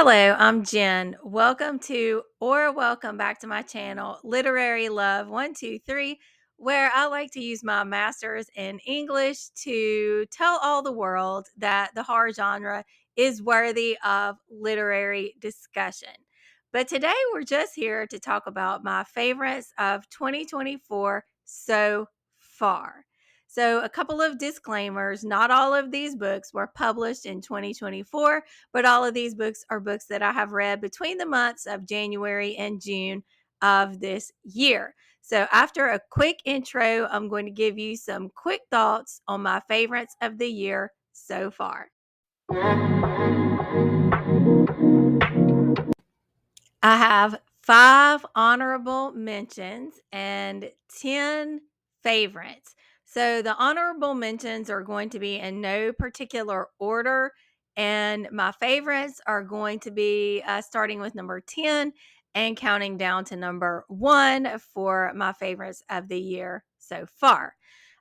Hello, I'm Jen. Welcome back to my channel, Literary Love 123, where I like to use my master's in English to tell all the world that the horror genre is worthy of literary discussion. But today we're just here to talk about my favorites of 2024 so far. So, a couple of disclaimers: not all of these books were published in 2024, but all of these books are books that I have read between the months of January and June of this year. So, after a quick intro, I'm going to give you some quick thoughts on my favorites of the year so far. I have 5 honorable mentions and 10 favorites. So the honorable mentions are going to be in no particular order, and my favorites are going to be starting with number 10 and counting down to number 1 for my favorites of the year so far.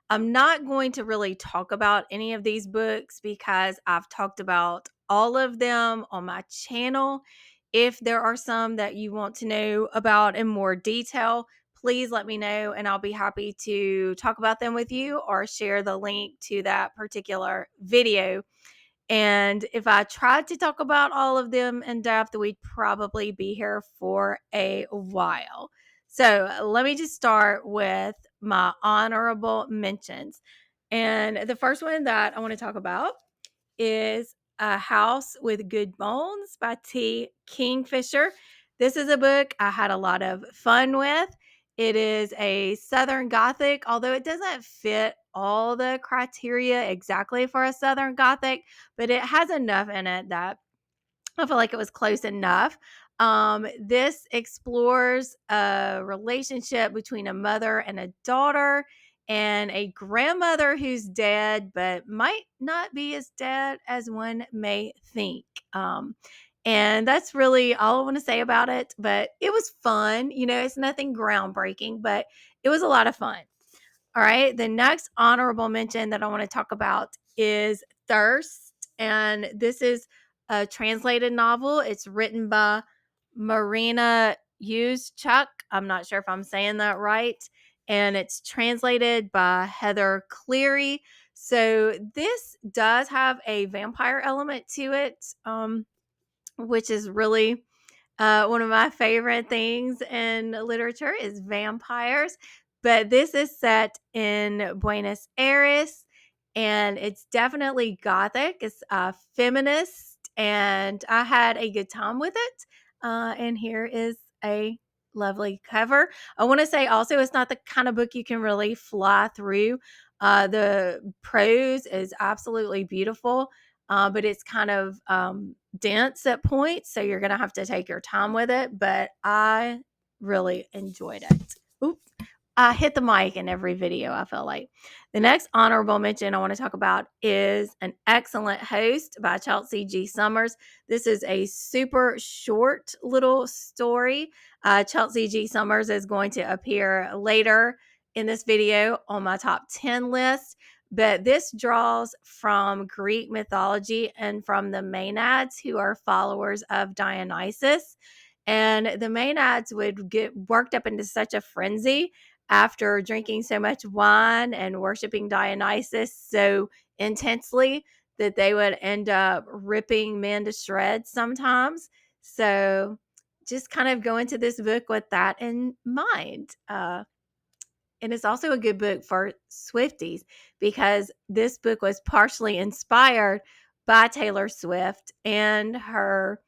I'm not going to really talk about any of these books because I've talked about all of them on my channel. If there are some that you want to know about in more detail, please let me know and I'll be happy to talk about them with you or share the link to that particular video. And if I tried to talk about all of them in depth, we'd probably be here for a while. So let me just start with my honorable mentions. And the first one that I want to talk about is A House with Good Bones by T. Kingfisher. This is a book I had a lot of fun with. It is a Southern Gothic, although it doesn't fit all the criteria exactly for a Southern Gothic, but it has enough in it that I feel like it was close enough. This explores a relationship between a mother and a daughter and a grandmother who's dead, but might not be as dead as one may think. And that's really all I want to say about it. But it was fun. It's nothing groundbreaking, but it was a lot of fun. All right. The next honorable mention that I want to talk about is Thirst. And this is a translated novel. It's written by Marina Chuck. I'm not sure if I'm saying that right. And it's translated by Heather Cleary. So this does have a vampire element to it, which is really one of my favorite things in literature is vampires, but this is set in Buenos Aires and it's definitely gothic. It's feminist and I had a good time with it. And here is a lovely cover. I want to say also it's not the kind of book you can really fly through. The prose is absolutely beautiful, but it's kind of dense at points, so you're going to have to take your time with it, but I really enjoyed it. Oop. I hit the mic in every video, I feel like. The next honorable mention I want to talk about is An Excellent Host by Chelsea G. Summers. This is a super short little story. Chelsea G. Summers is going to appear later in this video on my top 10 list. But this draws from Greek mythology and from the Maenads, who are followers of Dionysus. And the Maenads would get worked up into such a frenzy after drinking so much wine and worshiping Dionysus so intensely that they would end up ripping men to shreds sometimes. So just kind of go into this book with that in mind. And it's also a good book for Swifties because this book was partially inspired by Taylor Swift and her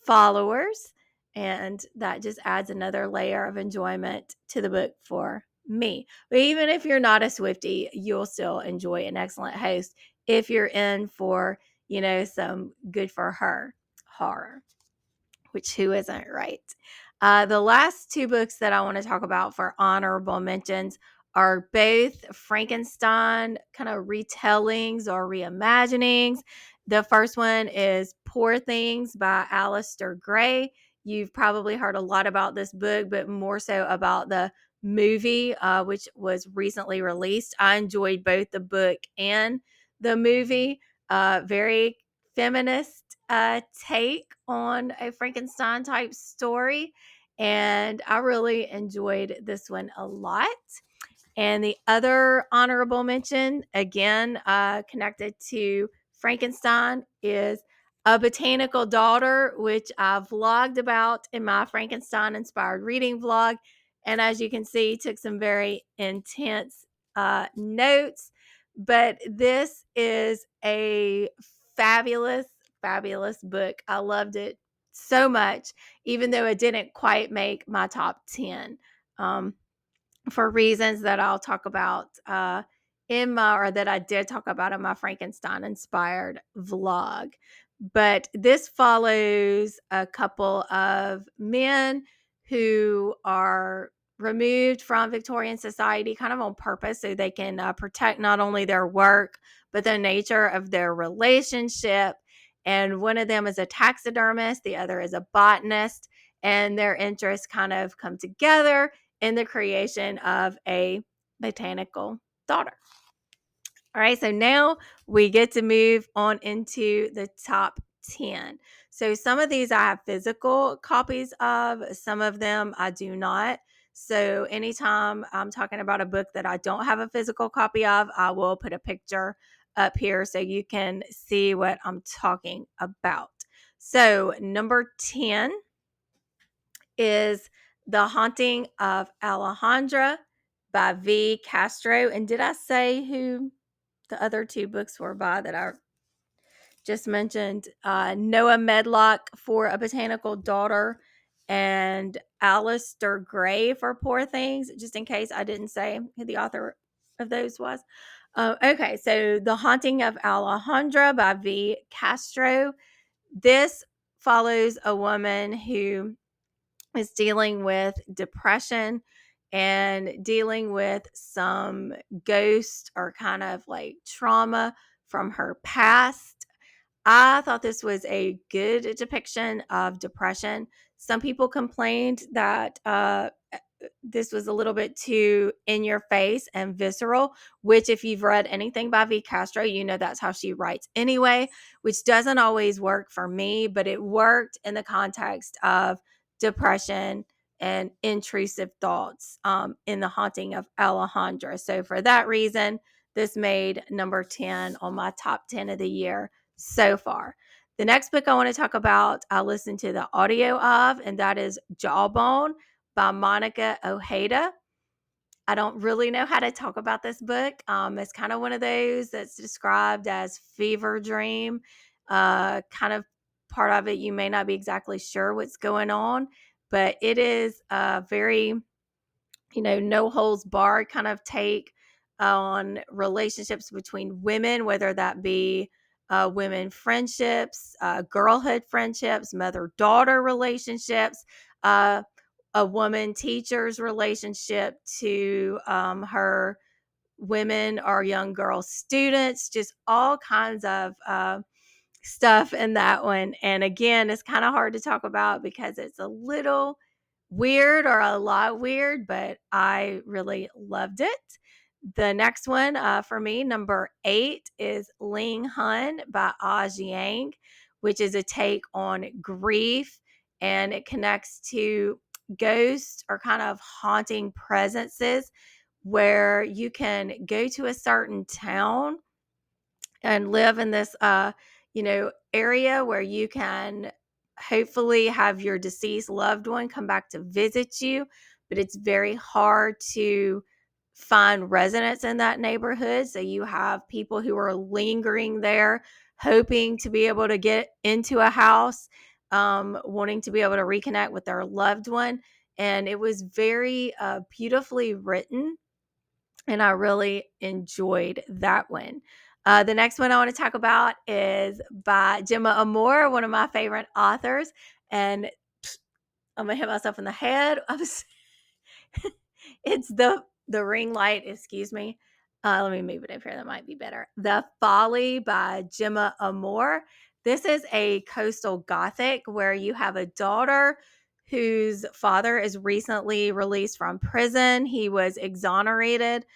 followers. And that just adds another layer of enjoyment to the book for me. But even if you're not a Swiftie, you'll still enjoy An Excellent Host if you're in for, some good for her horror, which who isn't, right? The last 2 books that I want to talk about for honorable mentions are both Frankenstein kind of retellings or reimaginings. The first one is Poor Things by Alistair Gray. You've probably heard a lot about this book, but more so about the movie, which was recently released. I enjoyed both the book and the movie. Very feminist take on a Frankenstein type story, and I really enjoyed this one a lot. And the other honorable mention, again, connected to Frankenstein, is A Botanical Daughter, which I vlogged about in my Frankenstein inspired reading vlog. And as you can see, took some very intense notes. But this is a fabulous, fabulous book. I loved it so much, even though it didn't quite make my top 10. For reasons that I'll talk about or that I did talk about in my Frankenstein inspired vlog. But this follows a couple of men who are removed from Victorian society kind of on purpose so they can protect not only their work, but the nature of their relationship. And one of them is a taxidermist, the other is a botanist, and their interests kind of come together in the creation of a botanical daughter. All right, so now we get to move on into the top 10. So some of these I have physical copies of, some of them I do not. So anytime I'm talking about a book that I don't have a physical copy of, I will put a picture up here so you can see what I'm talking about. So number 10 is The Haunting of Alejandra by V. Castro. And did I say who the other two books were by that I just mentioned? Noah Medlock for A Botanical Daughter and Alistair Gray for Poor Things, just in case I didn't say who the author of those was. Okay, so The Haunting of Alejandra by V. Castro. This follows a woman who is dealing with depression and dealing with some ghost or kind of like trauma from her past. I thought this was a good depiction of depression. Some people complained that this was a little bit too in your face and visceral, which, if you've read anything by V. Castro, you know that's how she writes anyway, which doesn't always work for me, but it worked in the context of depression and intrusive thoughts in The Haunting of Alejandra. So, for that reason, this made number 10 on my top 10 of the year so far. The next book I want to talk about, I listened to the audio of, and that is Jawbone by Monica Ojeda. I don't really know how to talk about this book. It's kind of one of those that's described as fever dream. Kind of part of it, you may not be exactly sure what's going on, but it is a very, no holds barred kind of take on relationships between women, whether that be women friendships, girlhood friendships, mother daughter relationships, uh, a woman teacher's relationship to her women or young girl students, just all kinds of stuff in that one. And again, it's kind of hard to talk about because it's a little weird or a lot weird, but I really loved it. The next one for me, number 8, is Ling Hun by Oz Yang, which is a take on grief, and it connects to ghosts or kind of haunting presences where you can go to a certain town and live in this area where you can hopefully have your deceased loved one come back to visit you, but it's very hard to find residents in that neighborhood. So you have people who are lingering there, hoping to be able to get into a house, wanting to be able to reconnect with their loved one. And it was very beautifully written, and I really enjoyed that one. The next one I want to talk about is by Gemma Amor, one of my favorite authors. And I'm gonna hit myself in the head. It's the ring light. Excuse me. Let me move it up here. That might be better. The Folly by Gemma Amor. This is a coastal gothic where you have a daughter whose father is recently released from prison. He was exonerated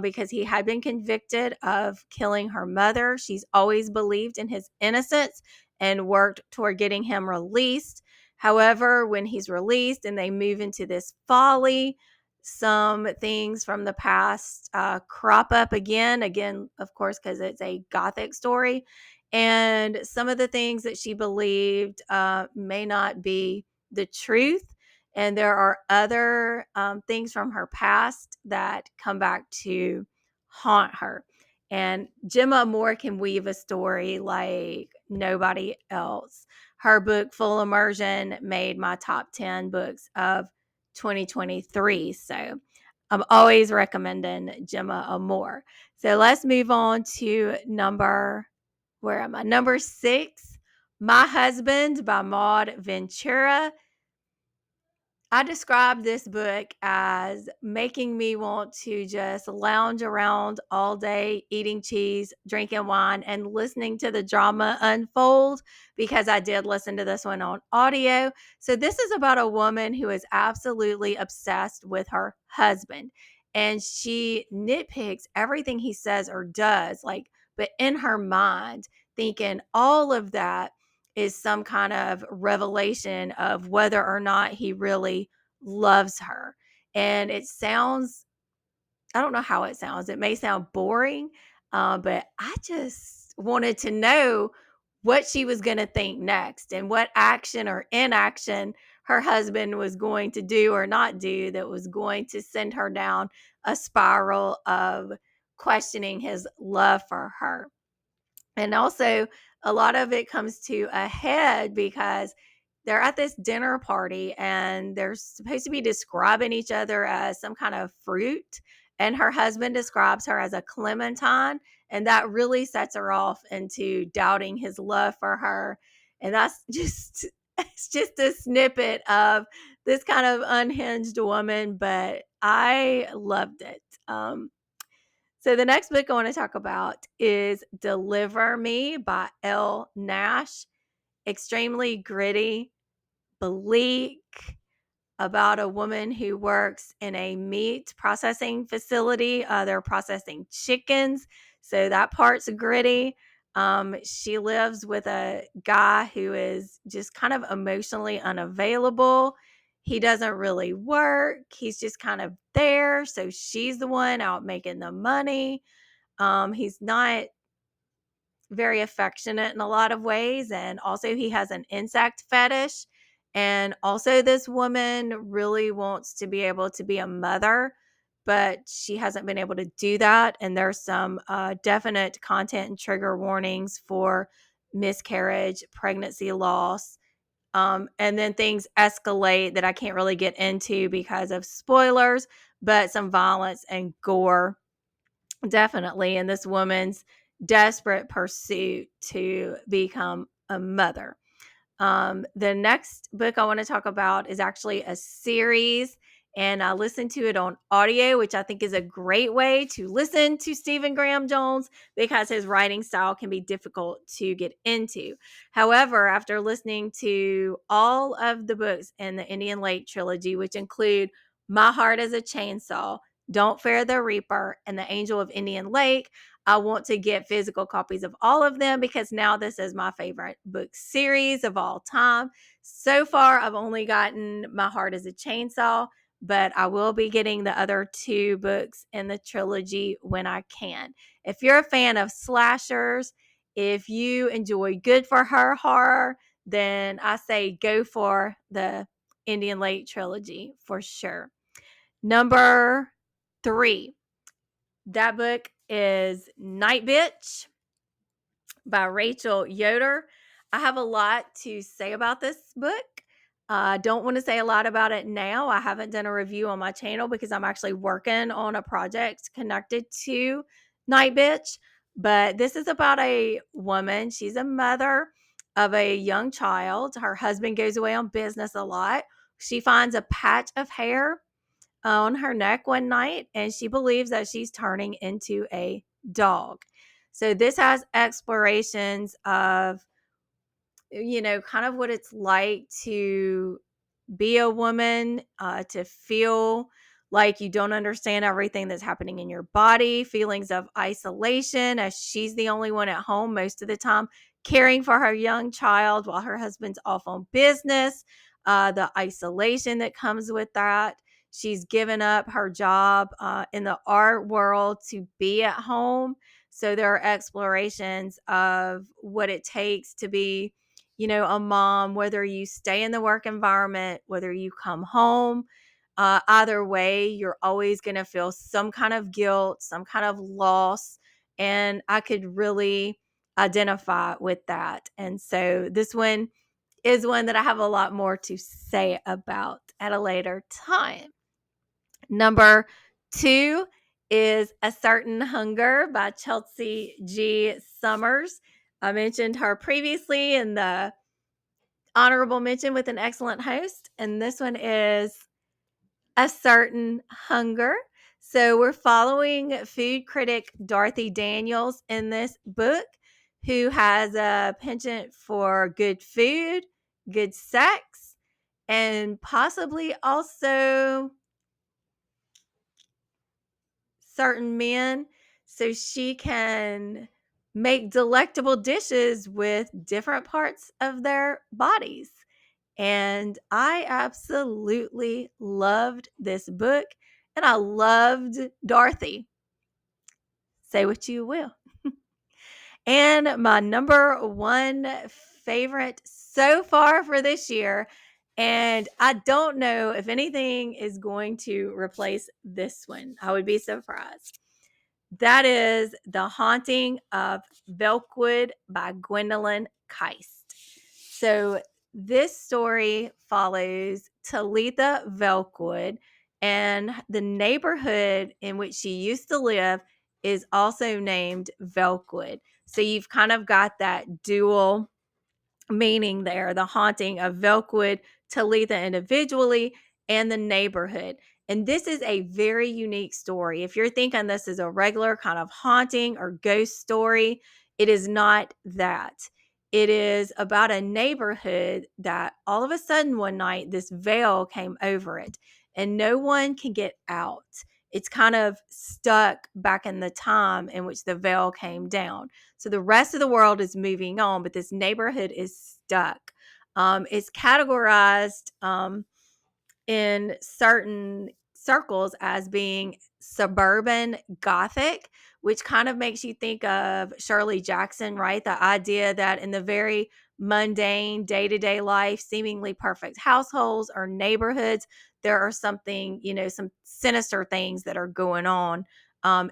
because he had been convicted of killing her mother. She's always believed in his innocence and worked toward getting him released. However, when he's released and they move into this folly, some things from the past crop up again, of course, because it's a gothic story. And some of the things that she believed may not be the truth. And there are other things from her past that come back to haunt her. And Gemma Moore can weave a story like nobody else. Her book, Full Immersion, made my top 10 books of 2023. So I'm always recommending Gemma Moore. So let's move on to where am I? Number 6, My Husband by Maud Ventura. I describe this book as making me want to just lounge around all day, eating cheese, drinking wine, and listening to the drama unfold, because I did listen to this one on audio. So, this is about a woman who is absolutely obsessed with her husband, and she nitpicks everything he says or does, but in her mind, thinking all of that is some kind of revelation of whether or not he really loves her. And I don't know how it sounds. It may sound boring, but I just wanted to know what she was going to think next and what action or inaction her husband was going to do or not do that was going to send her down a spiral of questioning his love for her. And also, a lot of it comes to a head because they're at this dinner party and they're supposed to be describing each other as some kind of fruit. And her husband describes her as a clementine. And that really sets her off into doubting his love for her. And that's just, it's just a snippet of this kind of unhinged woman, but I loved it. So the next book I want to talk about is Deliver Me by Elle Nash. Extremely gritty, bleak, about a woman who works in a meat processing facility. They're processing chickens, so that part's gritty. She lives with a guy who is just kind of emotionally unavailable. He doesn't really work. He's just kind of there. So she's the one out making the money. He's not very affectionate in a lot of ways. And also, he has an insect fetish. And also, this woman really wants to be able to be a mother, but she hasn't been able to do that. And there's some definite content and trigger warnings for miscarriage, pregnancy loss. And then things escalate that I can't really get into because of spoilers, but some violence and gore definitely in this woman's desperate pursuit to become a mother. The next book I want to talk about is actually a series, and I listened to it on audio, which I think is a great way to listen to Stephen Graham Jones because his writing style can be difficult to get into. However, after listening to all of the books in the Indian Lake trilogy, which include My Heart is a Chainsaw, Don't Fear the Reaper, and The Angel of Indian Lake, I want to get physical copies of all of them because now this is my favorite book series of all time. So far, I've only gotten My Heart is a Chainsaw, but I will be getting the other 2 books in the trilogy when I can. If you're a fan of slashers, if you enjoy good for her horror, then I say go for the Indian Lake trilogy for sure. Number 3. That book is Night Bitch by Rachel Yoder. I have a lot to say about this book. I don't want to say a lot about it now. I haven't done a review on my channel because I'm actually working on a project connected to Night Bitch. But this is about a woman. She's a mother of a young child. Her husband goes away on business a lot. She finds a patch of hair on her neck one night and she believes that she's turning into a dog. So this has explorations of, kind of what it's like to be a woman, to feel like you don't understand everything that's happening in your body, feelings of isolation as she's the only one at home most of the time caring for her young child while her husband's off on business, the isolation that comes with that. She's given up her job in the art world to be at home. So there are explorations of what it takes to be, a mom, whether you stay in the work environment, whether you come home. Either way, you're always going to feel some kind of guilt, some kind of loss. And I could really identify with that. And so this one is one that I have a lot more to say about at a later time. Number 2 is A Certain Hunger by Chelsea G. Summers. I mentioned her previously in the honorable mention with An Excellent Host, and this one is A Certain Hunger. So we're following food critic Dorothy Daniels in this book, who has a penchant for good food, good sex, and possibly also certain men, so she can make delectable dishes with different parts of their bodies. And I absolutely loved this book, and I loved Dorothy. Say what you will. And my number 1 favorite so far for this year, and I don't know if anything is going to replace this one. I would be surprised. That is The Haunting of Velkwood by Gwendolyn Keist. So this story follows Talitha Velkwood, and the neighborhood in which she used to live is also named Velkwood. So you've kind of got that dual meaning there, the haunting of Velkwood, Talitha individually, and the neighborhood. And this is a very unique story. If you're thinking this is a regular kind of haunting or ghost story, it is not that. It is about a neighborhood that all of a sudden one night this veil came over it and no one can get out. It's kind of stuck back in the time in which the veil came down. So the rest of the world is moving on, but this neighborhood is stuck. It's categorized in certain circles as being suburban Gothic, which kind of makes you think of Shirley Jackson, right? The idea that in the very mundane day to day life, seemingly perfect households or neighborhoods, there are something, some sinister things that are going on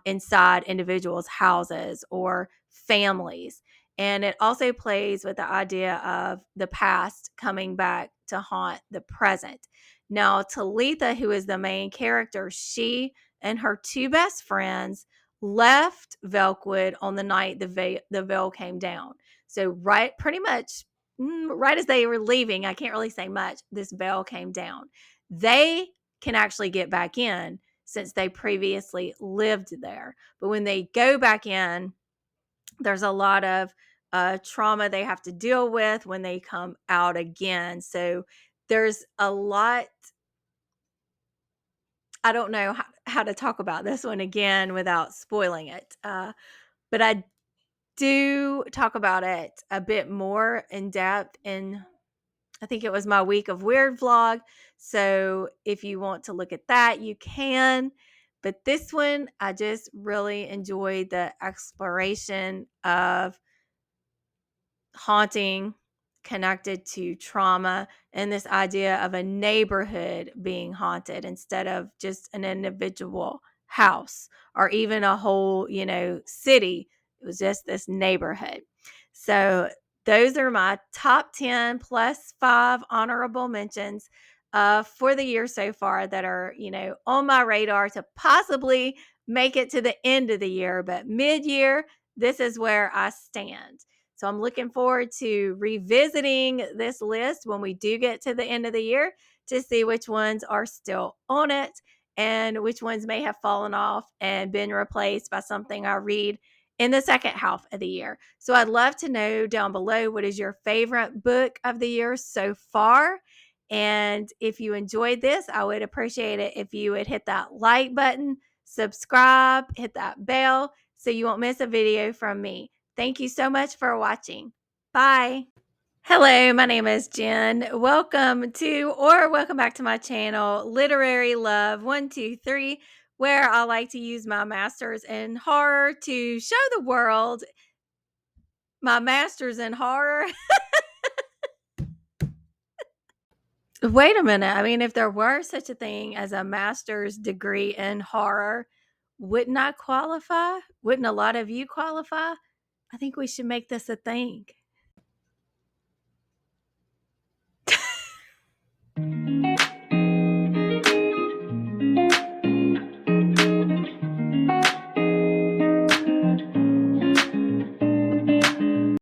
inside individuals' houses or families. And it also plays with the idea of the past coming back to haunt the present. Now, Talitha, who is the main character, she and her 2 best friends left Velkwood on the night the veil came down. So, pretty much right as they were leaving, I can't really say much, this veil came down. They can actually get back in since they previously lived there. But when they go back in, there's a lot of trauma they have to deal with when they come out again. So there's a lot. I don't know how to talk about this one again without spoiling it. But I do talk about it a bit more in depth in, I think it was my Week of Weird vlog. So if you want to look at that, you can. But this one, I just really enjoyed the exploration of haunting connected to trauma and this idea of a neighborhood being haunted instead of just an individual house or even a whole, city. It was just this neighborhood. So those are my top 10 plus 5 honorable mentions for the year so far that are, on my radar to possibly make it to the end of the year. But mid-year, this is where I stand. So I'm looking forward to revisiting this list when we do get to the end of the year to see which ones are still on it and which ones may have fallen off and been replaced by something I read in the second half of the year. So I'd love to know down below, what is your favorite book of the year so far? And if you enjoyed this, I would appreciate it if you would hit that like button, subscribe, hit that bell so you won't miss a video from me. Thank you so much for watching. Bye. Hello, my name is Jen. Welcome back to my channel, Literary Love 123, where I like to use my masters in horror to show the world my masters in horror. Wait a minute. I mean, if there were such a thing as a master's degree in horror, wouldn't I qualify? Wouldn't a lot of you qualify? I think we should make this a thing.